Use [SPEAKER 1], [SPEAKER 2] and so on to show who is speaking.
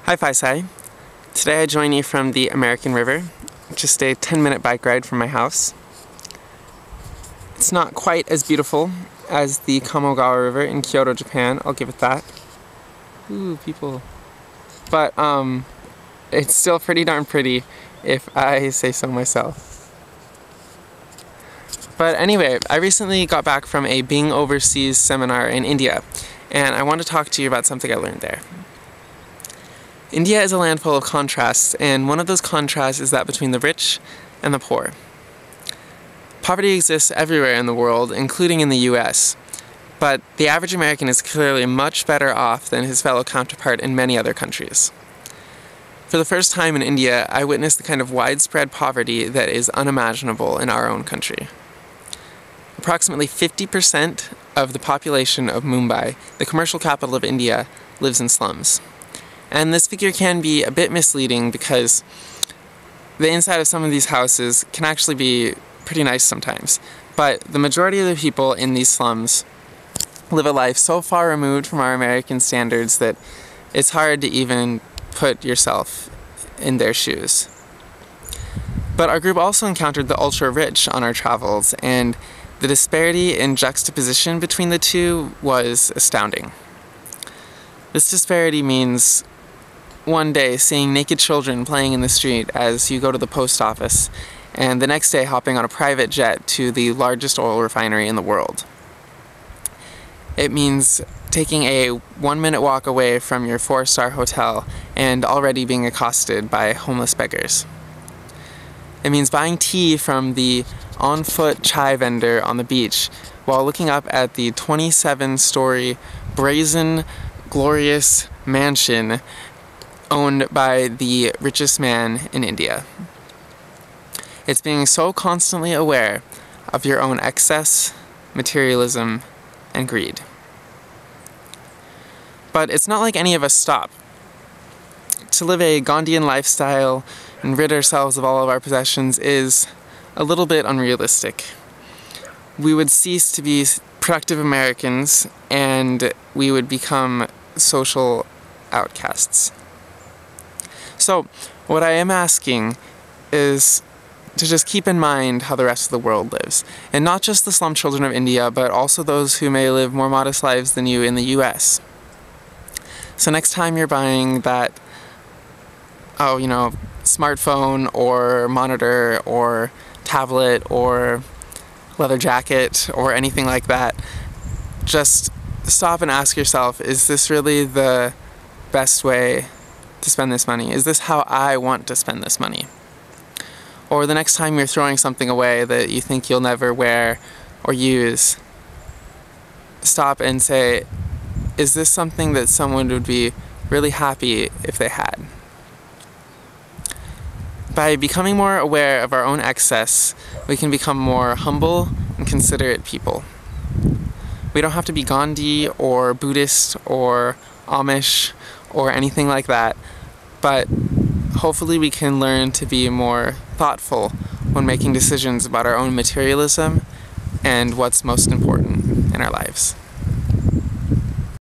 [SPEAKER 1] Hi Faisai. Today I join you from the American River, just a 10-minute bike ride from my house. It's not quite as beautiful as the Kamogawa River in Kyoto, Japan, I'll give it that. Ooh, people. But it's still pretty darn pretty if I say so myself. But anyway, I recently got back from a Being Overseas seminar in India, and I want to talk to you about something I learned there. India is a land full of contrasts, and one of those contrasts is that between the rich and the poor. Poverty exists everywhere in the world, including in the US, but the average American is clearly much better off than his fellow counterpart in many other countries. For the first time in India, I witnessed the kind of widespread poverty that is unimaginable in our own country. Approximately 50% of the population of Mumbai, the commercial capital of India, lives in slums. And this figure can be a bit misleading because the inside of some of these houses can actually be pretty nice sometimes. But the majority of the people in these slums live a life so far removed from our American standards that it's hard to even put yourself in their shoes. But our group also encountered the ultra-rich on our travels, and the disparity in juxtaposition between the two was astounding. This disparity means one day seeing naked children playing in the street as you go to the post office, and the next day hopping on a private jet to the largest oil refinery in the world. It means taking a 1-minute walk away from your 4-star hotel and already being accosted by homeless beggars. It means buying tea from the on-foot chai vendor on the beach while looking up at the 27-story brazen, glorious mansion owned by the richest man in India. It's being so constantly aware of your own excess, materialism, and greed. But it's not like any of us stop. To live a Gandhian lifestyle and rid ourselves of all of our possessions is a little bit unrealistic. We would cease to be productive Americans, and we would become social outcasts. So, what I am asking is to just keep in mind how the rest of the world lives. And not just the slum children of India, but also those who may live more modest lives than you in the US. So next time you're buying that, smartphone or monitor or tablet or leather jacket or anything like that, just stop and ask yourself, is this really the best way to spend this money? Is this how I want to spend this money? Or the next time you're throwing something away that you think you'll never wear or use, stop and say, is this something that someone would be really happy if they had? By becoming more aware of our own excess, we can become more humble and considerate people. We don't have to be Gandhi or Buddhist or Amish or anything like that, but hopefully we can learn to be more thoughtful when making decisions about our own materialism and what's most important in our lives.